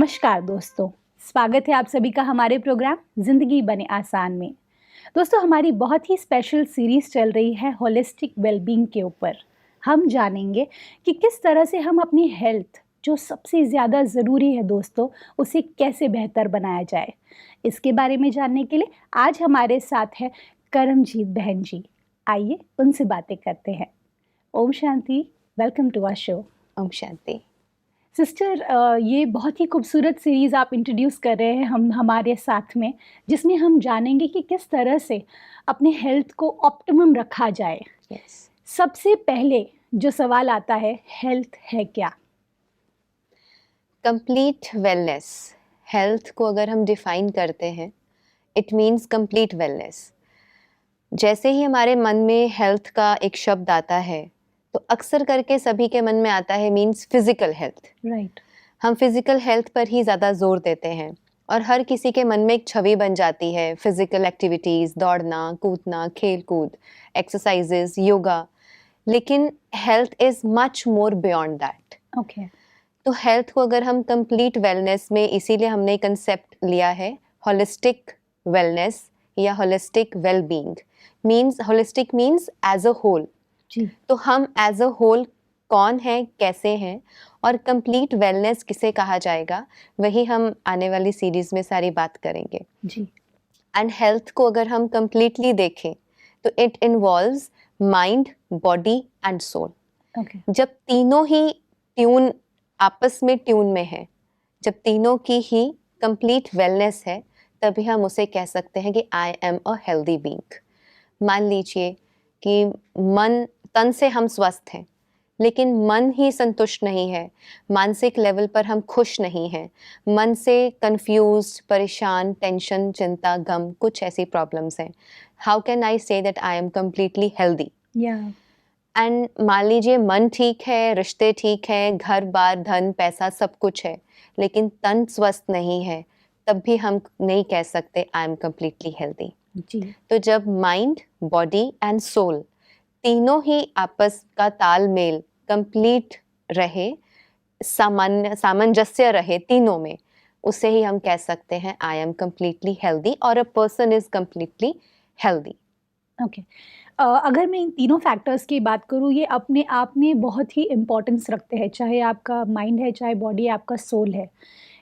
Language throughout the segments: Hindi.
नमस्कार दोस्तों, स्वागत है आप सभी का हमारे प्रोग्राम ज़िंदगी बने आसान में। दोस्तों, हमारी बहुत ही स्पेशल सीरीज़ चल रही है होलिस्टिक वेलबींग के ऊपर। हम जानेंगे कि किस तरह से हम अपनी हेल्थ, जो सबसे ज़्यादा ज़रूरी है दोस्तों, उसे कैसे बेहतर बनाया जाए। इसके बारे में जानने के लिए आज हमारे साथ है करमजीत बहन जी। आइए उनसे बातें करते हैं। ओम शांति, वेलकम टू आवर शो। ओम शांति। सिस्टर, ये बहुत ही खूबसूरत सीरीज़ आप इंट्रोड्यूस कर रहे हैं हमारे साथ में, जिसमें हम जानेंगे कि किस तरह से अपने हेल्थ को ऑप्टिमम रखा जाए। यस। सबसे पहले जो सवाल आता है, हेल्थ है क्या? कंप्लीट वेलनेस, हेल्थ को अगर हम डिफाइन करते हैं, इट मीन्स कंप्लीट वेलनेस। जैसे ही हमारे मन में हेल्थ का एक शब्द आता है, तो अक्सर करके सभी के मन में आता है मीन्स फिजिकल हेल्थ। राइट। हम फिजिकल हेल्थ पर ही ज़्यादा जोर देते हैं और हर किसी के मन में एक छवि बन जाती है, फिजिकल एक्टिविटीज़, दौड़ना, कूदना, खेल कूद, एक्सरसाइजेस, योगा। लेकिन health is much more beyond that. Okay. तो हेल्थ को अगर हम कंप्लीट वेलनेस में, इसीलिए हमने कंसेप्ट लिया है होलिस्टिक वेलनेस या holistic wellbeing. Means holistic means as a whole. जी। तो हम एज अ होल कौन है, कैसे हैं, और कंप्लीट वेलनेस किसे कहा जाएगा, वही हम आने वाली सीरीज में सारी बात करेंगे। जी। एंड हेल्थ को अगर हम कंप्लीटली देखें तो it involves mind, body and soul. Okay. जब तीनों ही ट्यून आपस में ट्यून में है, जब तीनों की ही कंप्लीट वेलनेस है, तभी हम उसे कह सकते हैं कि आई एम अ हेल्दी बीइंग। मान लीजिए कि मन तन से हम स्वस्थ हैं, लेकिन मन ही संतुष्ट नहीं है, मानसिक लेवल पर हम खुश नहीं हैं, मन से कंफ्यूज्ड, परेशान, टेंशन, चिंता, गम, कुछ ऐसी प्रॉब्लम्स हैं। How can I say that I am completely healthy? या। एंड मान लीजिए मन ठीक है, रिश्ते ठीक हैं, घर बार धन पैसा सब कुछ है, लेकिन तन स्वस्थ नहीं है, तब भी हम नहीं कह सकते आई एम कंप्लीटली हेल्दी। जी। तो जब माइंड, बॉडी एंड सोल तीनों ही आपस का तालमेल कंप्लीट रहे, सामंजस्य रहे तीनों में, उसे ही हम कह सकते हैं आई एम कंप्लीटली हेल्दी और a person is completely healthy. Okay. अगर मैं इन तीनों फैक्टर्स की बात करूँ, ये अपने आप में बहुत ही इम्पोर्टेंस रखते हैं, चाहे आपका माइंड है, चाहे बॉडी, आपका सोल है।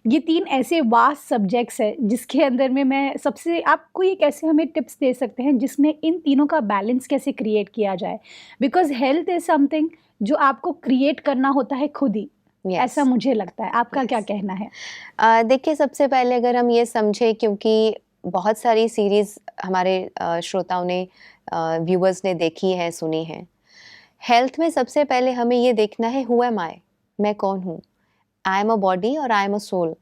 ये 3 ऐसे वास्ट सब्जेक्ट्स हैं, जिसके अंदर में मैं सबसे आप कोई एक ऐसे हमें टिप्स दे सकते हैं, जिसमें इन तीनों का बैलेंस कैसे क्रिएट किया जाए? बिकॉज़ हेल्थ इज़ समथिंग जो आपको क्रिएट करना होता है खुद ही, यस। ऐसा मुझे लगता है। आपका क्या यस। कहना है? देखिए, सबसे पहले अगर हम ये समझें, क्योंकि बहुत सारी सीरीज़ हमारे श्रोताओं ने, व्यूअर्स ने देखी है, सुनी है। हेल्थ में सबसे पहले हमें ये देखना है हू एम आई, मैं कौन हूँ? आई एम अ बॉडी और आई एम अ सोल।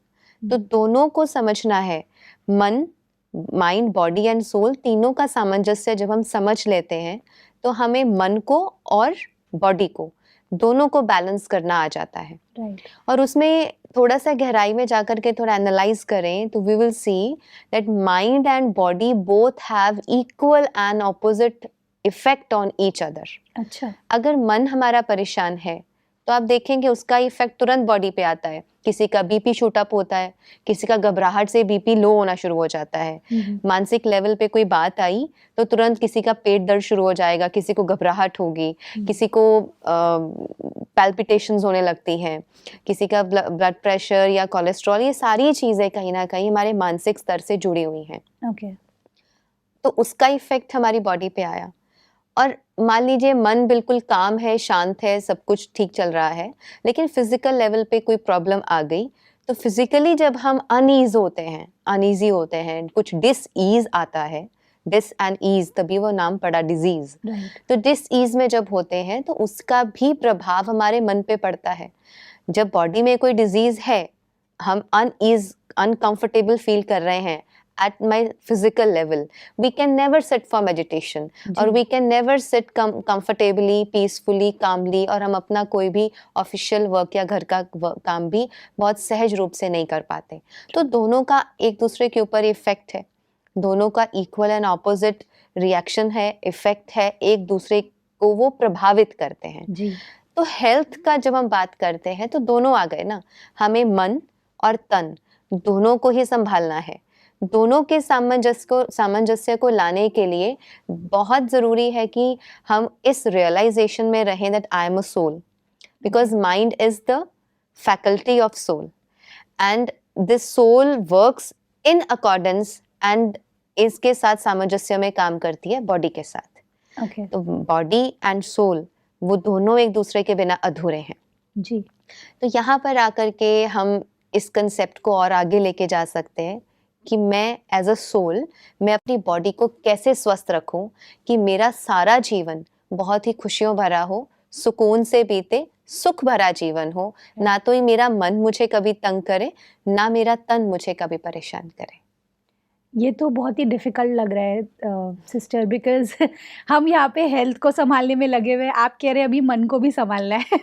तो दोनों को समझना है। मन, माइंड, बॉडी एंड सोल तीनों का सामंजस्य जब हम समझ लेते हैं, तो हमें मन को और बॉडी को, दोनों को बैलेंस करना आ जाता है। राइट। और उसमें थोड़ा सा गहराई में जाकर के थोड़ा एनालाइज करें, तो we will see that mind and body both have equal and opposite effect on each other. अच्छा। अगर मन हमारा परेशान है, तो आप देखेंगे उसका इफेक्ट तुरंत बॉडी पे आता है। किसी का बीपी शूट अप होता है, किसी का घबराहट से बीपी लो होना शुरू हो जाता है। मानसिक लेवल पे कोई बात आई तो तुरंत किसी का पेट दर्द शुरू हो जाएगा, किसी को घबराहट होगी, किसी को पैल्पिटेशंस होने लगती हैं, किसी का ब्लड प्रेशर या कोलेस्ट्रॉल। ये सारी चीज़ें कहीं ना कहीं हमारे मानसिक स्तर से जुड़ी हुई हैं। ओके। तो उसका इफेक्ट हमारी बॉडी पे आया। और मान लीजिए मन बिल्कुल काम है, शांत है, सब कुछ ठीक चल रहा है, लेकिन फिजिकल लेवल पे कोई प्रॉब्लम आ गई, तो फिजिकली जब हम अनईजी होते हैं, कुछ डिस ईज आता है, डिस एंड ईज, तभी वो नाम पड़ा डिजीज। राइट। तो डिस ईज में जब होते हैं, तो उसका भी प्रभाव हमारे मन पे पड़ता है। जब बॉडी में कोई डिजीज है, हम अनईज, अनकंफर्टेबल फील कर रहे हैं at my physical level, we can never sit for meditation और we can never sit comfortably, peacefully, calmly, और हम अपना कोई भी ऑफिशियल वर्क या घर का काम भी बहुत सहज रूप से नहीं कर पाते। तो दोनों का एक दूसरे के ऊपर इफेक्ट है, दोनों का इक्वल एंड ऑपोजिट रिएक्शन है, इफेक्ट है, एक दूसरे को वो प्रभावित करते हैं। जी। तो हेल्थ का जब हम बात करते हैं, तो दोनों आ गए ना, हमें मन, और तन दोनों को ही संभालना है। दोनों के सामंजस्य को लाने के लिए बहुत ज़रूरी है कि हम इस रियलाइजेशन में रहें that I am a soul, because mind is the faculty of soul and this soul works in accordance and इसके साथ सामंजस्य में काम करती है बॉडी के साथ। ओके तो बॉडी एंड सोल वो दोनों एक दूसरे के बिना अधूरे हैं। जी। तो यहाँ पर आकर के हम इस कंसेप्ट को और आगे लेके जा सकते हैं कि मैं एज अ सोल मैं अपनी बॉडी को कैसे स्वस्थ रखूं कि मेरा सारा जीवन बहुत ही खुशियों भरा हो, सुकून से बीते, सुख भरा जीवन हो, ना तो ही मेरा मन मुझे कभी तंग करे, ना मेरा तन मुझे कभी परेशान करे। ये तो बहुत ही डिफ़िकल्ट लग रहा है सिस्टर, बिकॉज़ हम यहाँ पे हेल्थ को सँभालने में लगे हुए हैं, आप कह रहे हैं अभी मन को भी सँभालना है।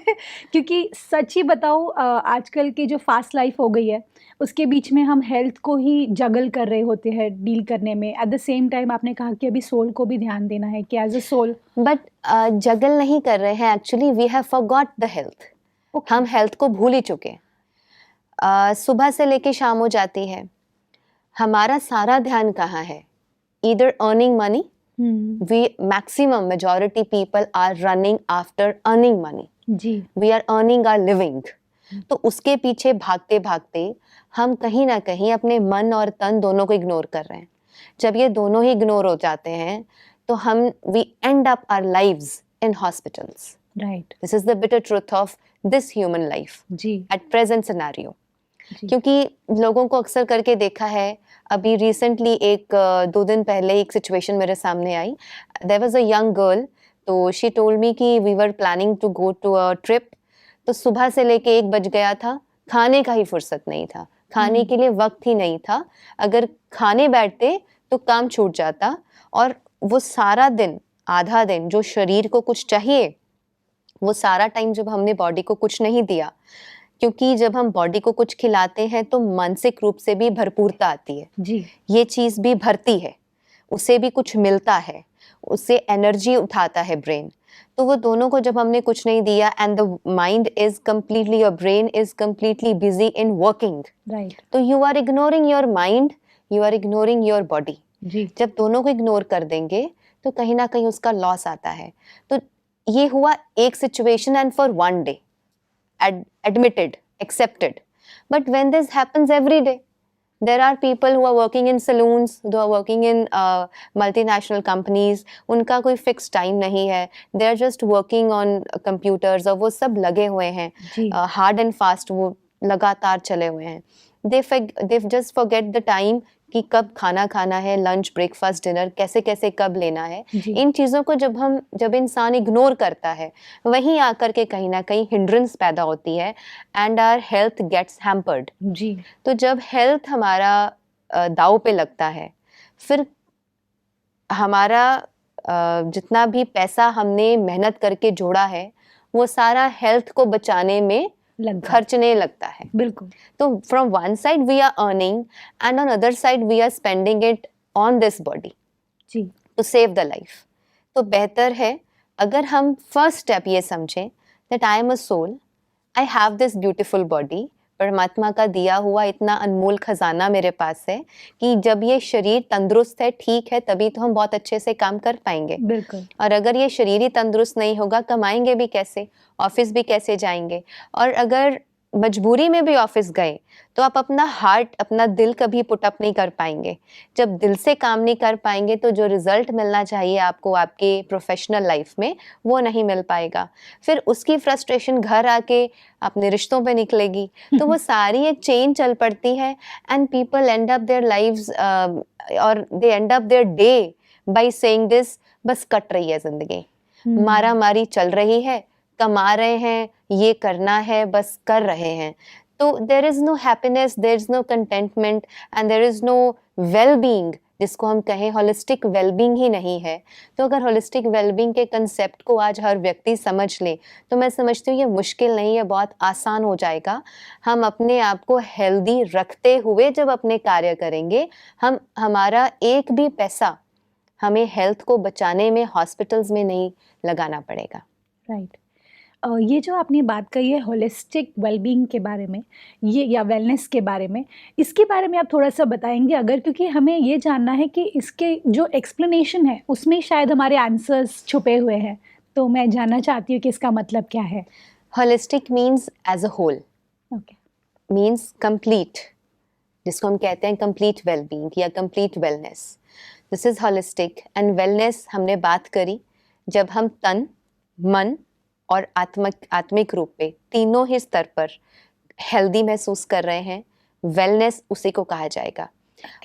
क्योंकि सच ही बताऊँ आजकल की जो फ़ास्ट लाइफ़ हो गई है, उसके बीच में हम हेल्थ को ही जगल कर रहे होते हैं डील करने में। एट द सेम टाइम आपने कहा कि अभी सोल को भी ध्यान देना है कि as a soul. But juggle नहीं कर रहे हैं, actually we have forgot the health. Okay. हम हेल्थ को भूल ही चुके हैं। सुबह से लेके शाम हो जाती है, हमारा सारा ध्यान कहाँ है? Either earning money, maximum majority people are running after earning money. Ji. We are earning our living. तो उसके पीछे भागते भागते हम कहीं ना कहीं अपने मन और तन दोनों को इग्नोर कर रहे हैं। जब ये दोनों ही इग्नोर हो जाते हैं तो हम we end up our lives in hospitals. Right. This is the bitter truth of this human life जी। at present scenario. जी। क्योंकि लोगों को अक्सर करके देखा है, अभी रिसेंटली 2 दिन पहले एक सिचुएशन मेरे सामने आई। There was a young girl, तो शी टोल्ड मी कि we were planning to go to a trip. तो सुबह से लेके 1 बज गया था, खाने का ही फुर्सत नहीं था, खाने के लिए वक्त ही नहीं था। अगर खाने बैठते तो काम छूट जाता, और वो सारा दिन, आधा दिन जो शरीर को कुछ चाहिए, वो सारा टाइम जब हमने बॉडी को कुछ नहीं दिया, क्योंकि जब हम बॉडी को कुछ खिलाते हैं तो मानसिक रूप से भी भरपूरता आती है। जी। ये चीज़ भी भरती है, उसे भी कुछ मिलता है, उससे एनर्जी उठाता है ब्रेन। तो वो दोनों को जब हमने कुछ नहीं दिया and the mind is completely, your brain is completely busy in working, right. तो you are ignoring your mind, you are ignoring your body. जी। जब दोनों को इग्नोर कर देंगे तो कहीं ना कहीं उसका लॉस आता है। तो ये हुआ एक situation and for one day, admitted, accepted. But when this happens every day, there are people who are working in saloons, who are working in multinational companies, उनका कोई fixed time नहीं है, they are just working on computers, और वो सब लगे हुए हैं, जी। hard and fast, वो लगातार चले हुए हैं। they just forget the time कि कब खाना खाना है, लंच, ब्रेकफास्ट, डिनर कैसे कैसे कब लेना है। जी। इन चीज़ों को जब इंसान इग्नोर करता है, वहीं आकर के कहीं ना कहीं हिंड्रेंस पैदा होती है and our health gets hampered. जी। तो जब हेल्थ हमारा दाव पे लगता है, फिर हमारा जितना भी पैसा हमने मेहनत करके जोड़ा है, वो सारा हेल्थ को बचाने में खर्चने लगता है। बिल्कुल। तो from one side we are earning and on other side we are spending it on this body जी। To save the life. तो बेहतर है अगर हम फर्स्ट स्टेप ये समझें that I am a soul, I have this beautiful body, परमात्मा का दिया हुआ इतना अनमोल खजाना मेरे पास है कि जब ये शरीर तंदुरुस्त है, ठीक है, तभी तो हम बहुत अच्छे से काम कर पाएंगे। बिल्कुल। और अगर ये शरीर ही तंदुरुस्त नहीं होगा, कमाएंगे भी कैसे, ऑफिस भी कैसे जाएंगे? और अगर मजबूरी में भी ऑफिस गए तो आप अपना हार्ट, अपना दिल कभी पुट अप नहीं कर पाएंगे। जब दिल से काम नहीं कर पाएंगे तो जो रिजल्ट मिलना चाहिए आपको आपके प्रोफेशनल लाइफ में, वो नहीं मिल पाएगा। फिर उसकी फ्रस्ट्रेशन घर आके अपने रिश्तों पे निकलेगी। तो वो सारी एक चेन चल पड़ती है and people end up their lives और they end up their day by saying this, बस कट रही है जिंदगी, मारा मारी चल रही है, कमा रहे हैं, ये करना है, बस कर रहे हैं। तो there is no happiness, there is no contentment and there is no well being, जिसको हम कहें होलिस्टिक वेलबींग ही नहीं है। तो अगर होलिस्टिक वेलबींग के कंसेप्ट को आज हर व्यक्ति समझ ले तो मैं समझती हूँ ये मुश्किल नहीं है, बहुत आसान हो जाएगा। हम अपने आप को हेल्दी रखते हुए जब अपने कार्य करेंगे, हमारा एक भी पैसा हमें हेल्थ को बचाने में हॉस्पिटल्स में नहीं लगाना पड़ेगा। राइट। ये जो आपने बात कही है होलिस्टिक वेलबींग के बारे में, ये या वेलनेस के बारे में, इसके बारे में आप थोड़ा-सा बताएँगे अगर, क्योंकि हमें ये जानना है कि इसके जो एक्सप्लेनेशन है, उसमें शायद हमारे आंसर्स छुपे हुए हैं। तो मैं जानना चाहती हूँ कि इसका मतलब क्या है? Holistic means as a whole, okay. Means complete, जिसको हम कहते हैं कंप्लीट वेलबींग या complete wellness. This is holistic and wellness हमने बात करी जब हम तन, मन और आत्मिक रूप पे तीनों ही स्तर पर हेल्दी महसूस कर रहे हैं, वेलनेस उसी को कहा जाएगा।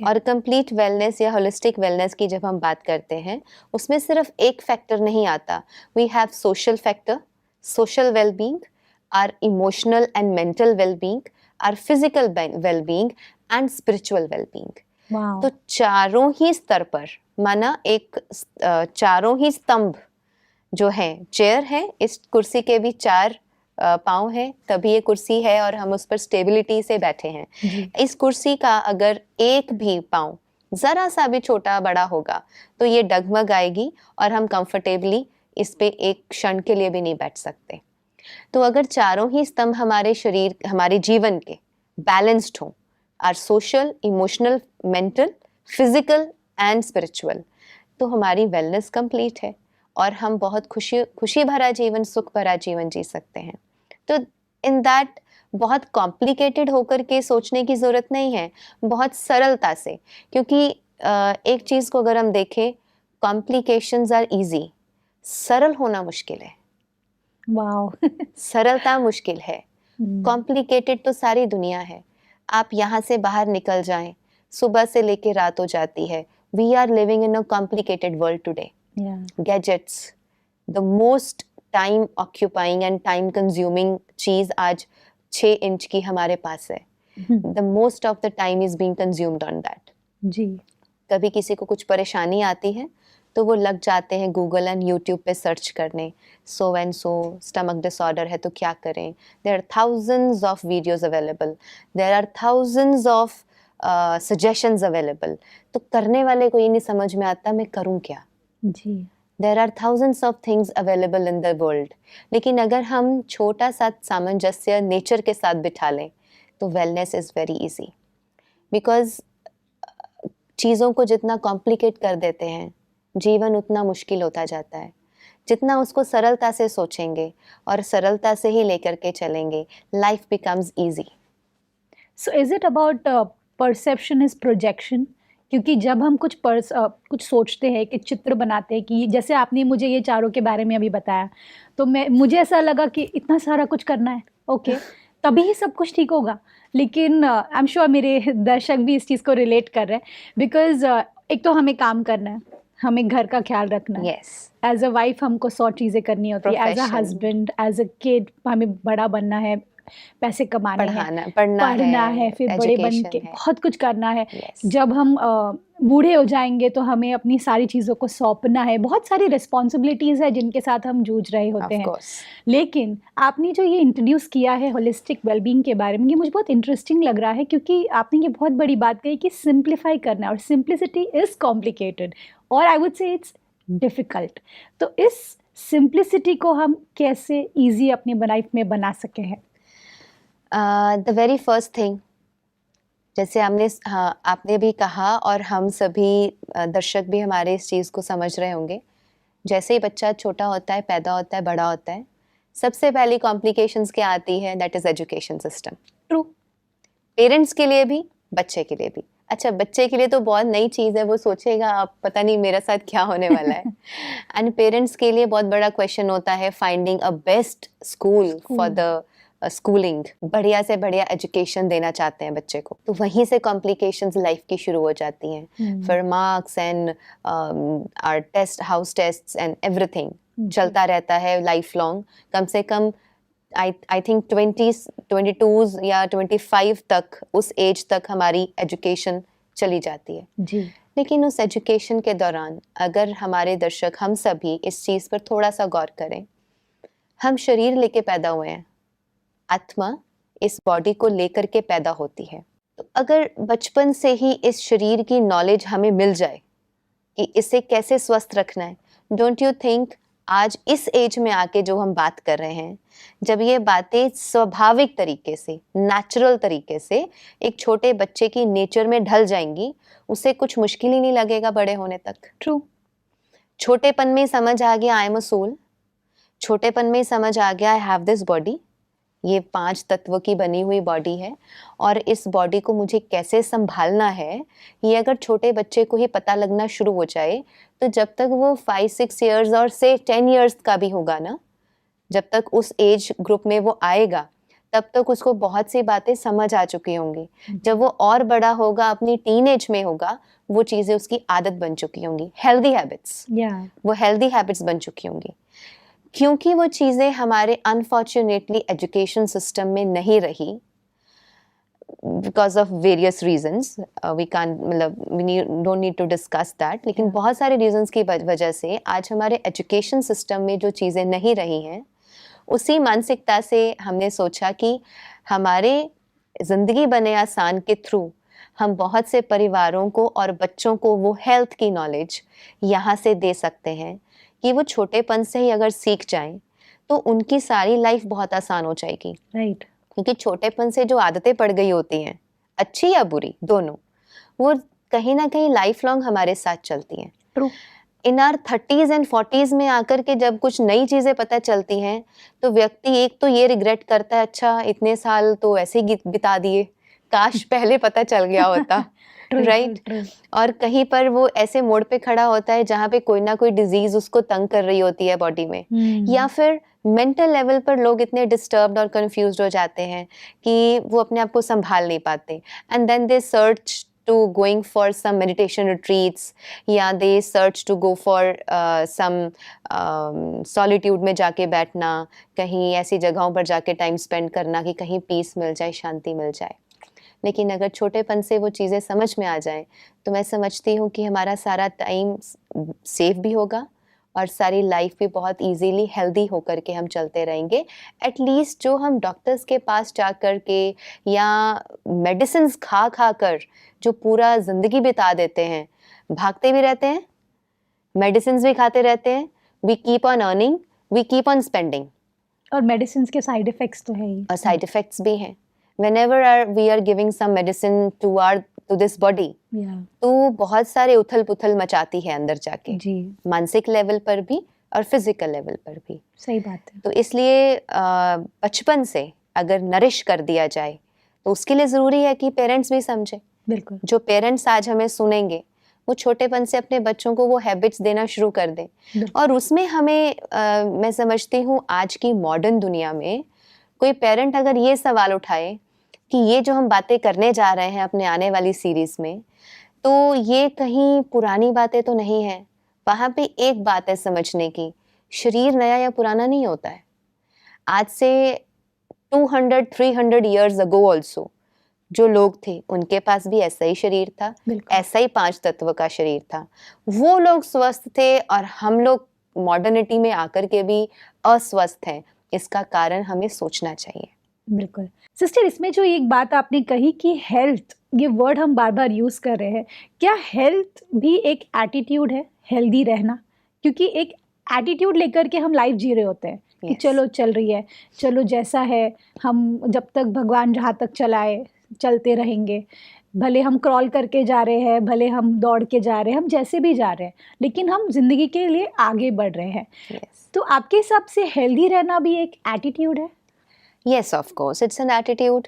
और कंप्लीट वेलनेस या होलिस्टिक वेलनेस की जब हम बात करते हैं, उसमें सिर्फ एक फैक्टर नहीं आता। We have social factor, social wellbeing, our emotional and mental wellbeing, our physical wellbeing and spiritual wellbeing. Wow! तो चारों ही स्तर पर, माना एक चारों ही स्तंभ जो है, चेयर है, इस कुर्सी के भी चार पाँव हैं, तभी ये कुर्सी है और हम उस पर स्टेबिलिटी से बैठे हैं। जी। इस कुर्सी का अगर एक भी पाँव जरा सा भी छोटा बड़ा होगा तो ये डगमग आएगी और हम कंफर्टेबली इस पे एक क्षण के लिए भी नहीं बैठ सकते। तो अगर चारों ही स्तंभ हमारे शरीर, हमारे जीवन के बैलेंस्ड हों, our social, emotional, mental, physical and spiritual, तो हमारी वेलनेस कंप्लीट है और हम बहुत खुशी भरा जीवन, सुख भरा जीवन जी सकते हैं। तो इन दैट बहुत कॉम्प्लिकेटेड होकर के सोचने की ज़रूरत नहीं है, बहुत सरलता से, क्योंकि एक चीज़ को अगर हम देखें, कॉम्प्लिकेशंस आर इजी, सरल होना मुश्किल है। वाओ! सरलता मुश्किल है, हुँ। कॉम्प्लिकेटेड तो सारी दुनिया है। आप यहाँ से बाहर निकल जाएं, सुबह से लेके रात हो जाती है। We are living in a complicated world today. या gadgets, the most time occupying and time consuming चीज़ आज 6 इंच की हमारे पास है। The most of the time is being consumed on that. जी। कभी किसी को कुछ परेशानी आती है तो वो लग जाते हैं गूगल एंड यूट्यूब पे सर्च करने, so and so stomach disorder है तो क्या करें। There are thousands of videos available, there are thousands of suggestions available. तो करने वाले को ये नहीं समझ में आता मैं करूं क्या। जी। There are thousands of things available in the world, लेकिन अगर हम छोटा सा सामंजस्य नेचर के साथ बिठा लें तो wellness is very easy. Because चीज़ों को जितना कॉम्प्लिकेट कर देते हैं, जीवन उतना मुश्किल होता जाता है। जितना उसको सरलता से सोचेंगे और सरलता से ही लेकर के चलेंगे, life becomes easy. So is it about perception is projection? क्योंकि जब हम कुछ सोचते हैं, कि चित्र बनाते हैं, कि जैसे आपने मुझे ये चारों के बारे में अभी बताया, तो मुझे ऐसा लगा कि इतना सारा कुछ करना है, ओके, तभी ही सब कुछ ठीक होगा। लेकिन आई एम श्योर मेरे दर्शक भी इस चीज़ को रिलेट कर रहे हैं, बिकॉज़ एक तो हमें काम करना है, हमें घर का ख्याल रखना है। यस, एज़ अ वाइफ हमको 100 चीज़ें करनी होती है, as a Profession. Husband, as a kid हमें बड़ा बनना है, पैसे कमाने हैं, पढ़ना है, फिर बड़े बन education के है। बहुत कुछ करना है। Yes. जब हम बूढ़े हो जाएँगे तो हमें अपनी सारी चीज़ों को सौंपना है, बहुत सारी रिस्पॉन्सिबिलिटीज़ है जिनके साथ हम जूझ रहे होते Of हैं। course. लेकिन आपने जो ये इंट्रोड्यूस किया है होलिस्टिक वेलबींग के बारे में, ये मुझे बहुत इंटरेस्टिंग लग रहा है, क्योंकि आपने ये बहुत बड़ी बात कही कि सिंप्लीफाई करना है, और सिंप्लिसिटी इज़ कॉम्प्लिकेटेड, और I would say it's difficult. तो इस सिंप्लिसिटी को हम कैसे ईज़ी अपनी लाइफ में बना सके हैं? द वेरी फर्स्ट थिंग, जैसे आपने भी कहा और हम सभी दर्शक भी हमारे इस चीज़ को समझ रहे होंगे, जैसे ही बच्चा छोटा होता है, पैदा होता है, बड़ा होता है, सबसे पहली कॉम्प्लिकेशंस क्या आती है, that is education system. True. Parents के लिए भी, बच्चे के लिए भी। अच्छा, बच्चे के लिए तो बहुत नई चीज़ है, वो सोचेगा अब पता नहीं मेरे साथ क्या होने वाला है। एंड पेरेंट्स के लिए बहुत बड़ा क्वेश्चन होता है finding a best school for the schooling. बढ़िया से बढ़िया एजुकेशन देना चाहते हैं बच्चे को, तो वहीं से कॉम्प्लिकेशंस लाइफ की शुरू हो जाती हैं। फिर marks and our test, house tests and everything चलता रहता है लाइफ लॉन्ग। कम से कम आई थिंक 22 या 25 तक, उस एज तक हमारी एजुकेशन चली जाती है। जी। लेकिन उस एजुकेशन के दौरान अगर हमारे दर्शक, हम सभी इस चीज़ पर थोड़ा सा गौर करें, हम शरीर लेके पैदा हुए हैं, आत्मा इस बॉडी को लेकर के पैदा होती है। तो अगर बचपन से ही इस शरीर की नॉलेज हमें मिल जाए कि इसे कैसे स्वस्थ रखना है, डोंट यू थिंक आज इस एज में आके जो हम बात कर रहे हैं, जब ये बातें स्वाभाविक तरीके से, नेचुरल तरीके से एक छोटे बच्चे की नेचर में ढल जाएंगी, उसे कुछ मुश्किल ही नहीं लगेगा बड़े होने तक। ट्रू। छोटेपन में समझ आ गया आई एम अ सोल, छोटेपन में समझ आ गया आई हैव दिस बॉडी, ये 5 तत्व की बनी हुई बॉडी है और इस बॉडी को मुझे कैसे संभालना है, ये अगर छोटे बच्चे को ही पता लगना शुरू हो जाए, तो जब तक वो 5-6 इयर्स और से 10 इयर्स का भी होगा ना, जब तक उस एज ग्रुप में वो आएगा, तब तक उसको बहुत सी बातें समझ आ चुकी होंगी। जब वो और बड़ा होगा, अपनी टीनेज में होगा, वो चीज़ें उसकी आदत बन चुकी होंगी, हेल्दी हैबिट्स, वो हेल्दी हैबिट्स बन चुकी होंगी। क्योंकि वो चीज़ें हमारे अनफॉर्चुनेटली एजुकेशन सिस्टम में नहीं रही, because of various reasons, we can't, मतलब we don't need to discuss that, लेकिन बहुत सारे रीजंस की वजह से आज हमारे एजुकेशन सिस्टम में जो चीज़ें नहीं रही हैं, उसी मानसिकता से हमने सोचा कि हमारे ज़िंदगी बने आसान के थ्रू हम बहुत से परिवारों को और बच्चों को वो हेल्थ की नॉलेज यहाँ से दे सकते हैं कि वो छोटेपन से ही अगर सीख जाएं तो उनकी सारी लाइफ बहुत आसान हो जाएगी। राइट। क्योंकि छोटेपन से जो आदतें पड़ गई होती हैं, अच्छी या बुरी दोनों, वो कहीं ना कहीं लाइफ लॉन्ग हमारे साथ चलती हैं। True. In are 30s and 40s में आकर के जब कुछ नई चीज़ें पता चलती हैं, तो व्यक्ति एक तो ये रिग्रेट करता है, अच्छा इतने साल तो ऐसे ही बिता दिए, काश पहले पता चल गया होता। राइट। और कहीं पर वो ऐसे मोड़ पे खड़ा होता है जहाँ पे कोई ना कोई डिजीज उसको तंग कर रही होती है बॉडी में, या फिर मेंटल लेवल पर लोग इतने डिस्टर्ब्ड और कंफ्यूज्ड हो जाते हैं कि वो अपने आप को संभाल नहीं पाते, and then they search to going for some meditation retreats, या they search to go for some solitude में जाके बैठना, कहीं ऐसी जगहों पर जाके टाइम स्पेंड करना कि कहीं पीस मिल जाए, शांति मिल जाए। लेकिन अगर छोटेपन से वो चीज़ें समझ में आ जाएं, तो मैं समझती हूँ कि हमारा सारा टाइम सेफ भी होगा और सारी लाइफ भी बहुत इजीली हेल्दी होकर के हम चलते रहेंगे। एटलीस्ट जो हम डॉक्टर्स के पास जा कर के या मेडिसिन खा खा कर जो पूरा ज़िंदगी बिता देते हैं, भागते भी रहते हैं, मेडिसिन भी खाते रहते हैं, we keep on earning, we keep on spending, और मेडिसिन के साइड इफेक्ट्स तो है ही, और साइड इफेक्ट्स भी हैं। Whenever we are giving some medicine to this body, तो बहुत सारे उथल पुथल मचाती है अंदर जाके जी, मानसिक लेवल पर भी और फिजिकल लेवल पर भी। सही बात है। तो इसलिए बचपन से अगर नरिश कर दिया जाए तो उसके लिए ज़रूरी है कि पेरेंट्स भी समझे। बिल्कुल। जो पेरेंट्स आज हमें सुनेंगे, वो छोटेपन से अपने बच्चों को वो हैबिट्स देना शुरू कर दें। और उसमें हमें मैं समझती हूँ आज की मॉडर्न दुनिया में कोई पेरेंट अगर ये सवाल उठाए कि ये जो हम बातें करने जा रहे हैं अपने आने वाली सीरीज में, तो ये कहीं पुरानी बातें तो नहीं है। वहाँ पे एक बात है समझने की, शरीर नया या पुराना नहीं होता है। आज से 200-300 इयर्स अगो ऑल्सो जो लोग थे, उनके पास भी ऐसा ही शरीर था, ऐसा ही 5 तत्व का शरीर था। वो लोग स्वस्थ थे और हम लोग मॉडर्निटी में आकर के भी अस्वस्थ हैं। इसका कारण हमें सोचना चाहिए। बिल्कुल सिस्टर, इसमें जो एक बात आपने कही कि हेल्थ, ये वर्ड हम बार बार यूज़ कर रहे हैं, क्या हेल्थ भी एक एटीट्यूड है, हेल्दी रहना? क्योंकि एक एटीट्यूड लेकर के हम लाइफ जी रहे होते हैं कि चलो चल रही है, चलो जैसा है, हम जब तक भगवान जहाँ तक चलाए चलते रहेंगे, भले हम क्रॉल करके जा रहे हैं, भले हम दौड़ के जा रहे हैं, हम जैसे भी जा रहे हैं, लेकिन हम जिंदगी के लिए आगे बढ़ रहे हैं। तो आपके हिसाब से हेल्दी रहना भी एक एटीट्यूड है? Yes, of course, it's an attitude.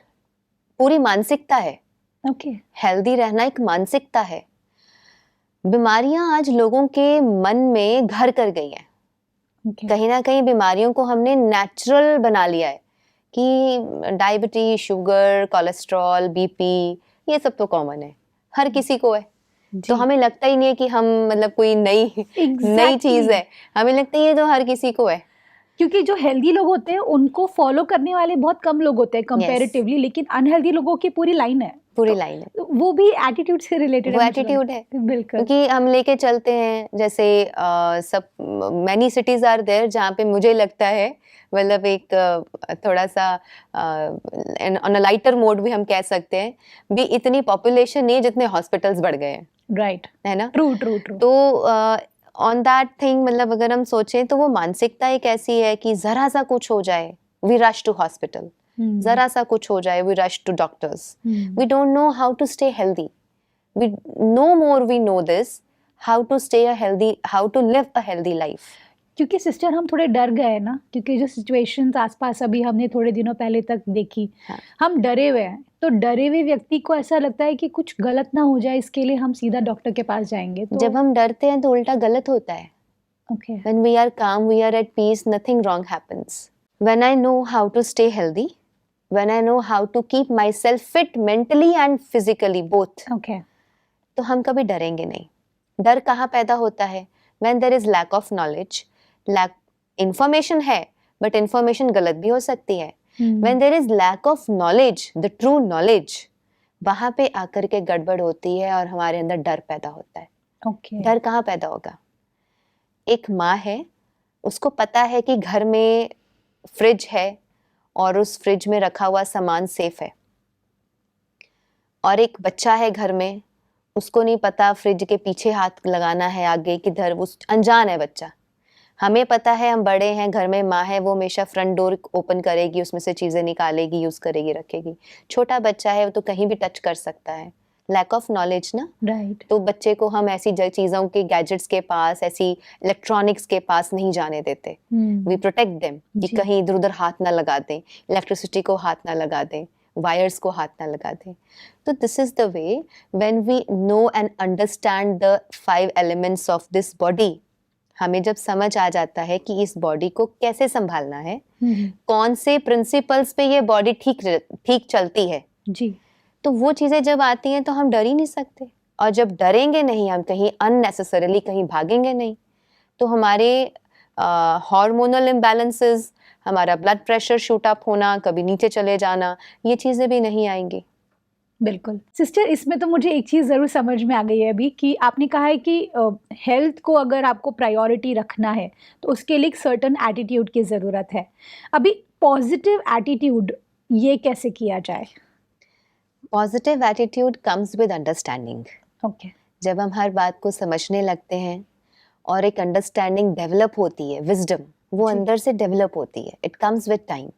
पूरी मानसिकता है। Okay. हेल्दी रहना एक मानसिकता है। बीमारियां आज लोगों के मन में घर कर गई हैं। Okay. कहीं ना कहीं बीमारियों को हमने नेचुरल बना लिया है कि डायबिटीज, शुगर, कोलेस्ट्रॉल, बीपी, ये सब तो कॉमन है, हर किसी को है। तो हमें लगता ही नहीं है कि हम मतलब कोई नई चीज है, हमें लगता है ये तो हर किसी को है। क्योंकि जो हेल्दी लोग होते हैं उनको फॉलो करने वाले बहुत कम लोग होते हैं कंपैरेटिवली, लेकिन अनहेल्दी लोगों की पूरी लाइन है, वो भी एटीट्यूड से रिलेटेड है। एटीट्यूड है, बिल्कुल। क्योंकि हम लेके चलते हैं, जैसे सब मैनी सिटीज आर देयर जहाँ पे मुझे लगता है मतलब एक थोड़ा सा ऑन अ लाइटर मोड भी हम कह सकते हैं, भी इतनी पॉपुलेशन नहीं है जितने हॉस्पिटल्स बढ़ गए हैं। राइट, है ना? ट्रू। तो ऑन दैट थिंग, मतलब अगर हम सोचें तो वो मानसिकता एक ऐसी है कि जरा सा कुछ हो जाए वी रश टू हॉस्पिटल, जरा सा कुछ हो जाए we rush to doctors. We don't know how to stay healthy. We know more we know this, how to stay a healthy, how to live a healthy life. क्योंकि सिस्टर हम थोड़े डर गए ना, क्योंकि जो सिचुएशंस आसपास अभी हमने थोड़े दिनों पहले तक देखी, हाँ. हम डरे हुए हैं. तो डरे हुए व्यक्ति को ऐसा लगता है कि कुछ गलत ना हो जाए, इसके लिए हम सीधा डॉक्टर के पास जाएंगे. तो जब हम डरते हैं तो उल्टा गलत होता है. Okay. When we are calm, we are at peace, nothing wrong happens. When I know how to stay healthy, when I know how to keep myself fit mentally and physically both, okay. तो हम कभी डरेंगे नहीं. डर कहाँ पैदा होता है? When there is lack of knowledge, lack information है, but information गलत भी हो सकती है. When there is lack of knowledge, the true knowledge, वहाँ पे आकर के गड़बड़ होती है और हमारे अंदर डर पैदा होता है. ओके. डर कहाँ पैदा होगा? एक माँ है, उसको पता है कि घर में फ्रिज है और उस फ्रिज में रखा हुआ सामान सेफ है. और एक बच्चा है घर में, उसको नहीं पता फ्रिज के पीछे हाथ लगाना है, आगे किधर, वो अनजान है बच्चा. हमें पता है, हम बड़े हैं, घर में माँ है, वो हमेशा फ्रंट डोर ओपन करेगी, उसमें से चीज़ें निकालेगी, यूज़ करेगी, रखेगी. छोटा बच्चा है, वो तो कहीं भी टच कर सकता है. लैक ऑफ नॉलेज ना. राइट. तो बच्चे को हम ऐसी चीज़ों के, गैजेट्स के पास, ऐसी इलेक्ट्रॉनिक्स के पास नहीं जाने देते. वी प्रोटेक्ट देम कि जी. कहीं इधर उधर हाथ ना लगा दें, इलेक्ट्रिसिटी को हाथ ना लगा दें, वायर्स को हाथ ना लगा दें. तो this is the way when we know and understand the 5 elements of this body. हमें जब समझ आ जाता है कि इस बॉडी को कैसे संभालना है, कौन से प्रिंसिपल्स पे ये बॉडी ठीक चलती है, जी. तो वो चीज़ें जब आती हैं तो हम डर ही नहीं सकते. और जब डरेंगे नहीं, हम कहीं अननेसेसरीली कहीं भागेंगे नहीं, तो हमारे हार्मोनल इम्बैलेंसेस, हमारा ब्लड प्रेशर शूट अप होना, कभी नीचे चले जाना, ये चीज़ें भी नहीं आएंगी. बिल्कुल. सिस्टर, इसमें तो मुझे एक चीज़ ज़रूर समझ में आ गई है अभी कि आपने कहा है कि हेल्थ को अगर आपको प्रायोरिटी रखना है तो उसके लिए एक सर्टेन एटीट्यूड की ज़रूरत है. अभी पॉजिटिव एटीट्यूड ये कैसे किया जाए? Positive attitude comes with understanding. Okay. जब हम हर बात को समझने लगते हैं और एक अंडरस्टैंडिंग डेवलप होती है, विजडम वो जी. अंदर से डेवलप होती है. It comes with time.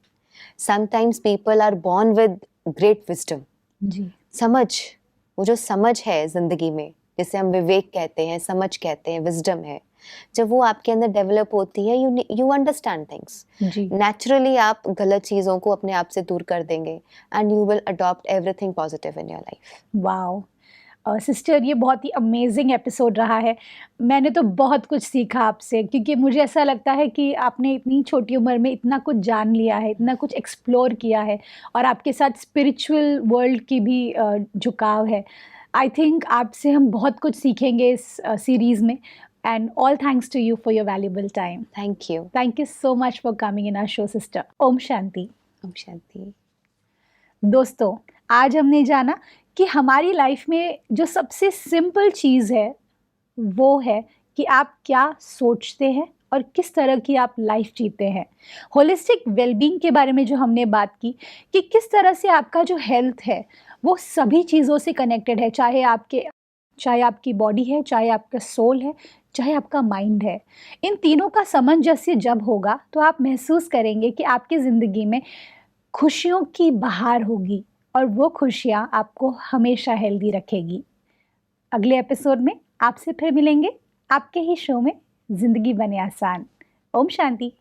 Sometimes people are born with great wisdom. जी. समझ, वो जो समझ है जिंदगी में, जिसे हम विवेक कहते हैं, समझ कहते हैं, विजडम है, जब वो आपके अंदर डेवलप होती है, यू अंडरस्टैंड थिंग्स. जी. नेचुरली आप गलत चीज़ों को अपने आप से दूर कर देंगे and you will adopt everything positive in your life. Wow. Sister, ये बहुत ही अमेजिंग एपिसोड रहा है. मैंने तो बहुत कुछ सीखा आपसे, क्योंकि मुझे ऐसा लगता है कि आपने इतनी छोटी उम्र में इतना कुछ जान लिया है, इतना कुछ एक्सप्लोर किया है, और आपके साथ स्पिरिचुअल वर्ल्ड की भी झुकाव है. आई थिंक आपसे हम बहुत कुछ सीखेंगे इस सीरीज़ में. And all thanks to you for your valuable time. Thank you. Thank you so much for coming in our show sister. ओम शांति. ओम शांति. दोस्तों, आज हमने जाना कि हमारी लाइफ में जो सबसे सिंपल चीज़ है वो है कि आप क्या सोचते हैं और किस तरह की आप लाइफ जीते हैं. होलिस्टिक वेलबींग के बारे में जो हमने बात की कि किस तरह से आपका जो हेल्थ है वो सभी चीज़ों से कनेक्टेड है, चाहे आपकी बॉडी है, चाहे आपका सोल है, चाहे आपका माइंड है. इन तीनों का सामंजस्य जब होगा तो आप महसूस करेंगे कि आपकी ज़िंदगी में खुशियों की बहार होगी, और वो खुशियाँ आपको हमेशा हेल्दी रखेगी. अगले एपिसोड में आपसे फिर मिलेंगे आपके ही शो में ज़िंदगी बने आसान. ओम शांति.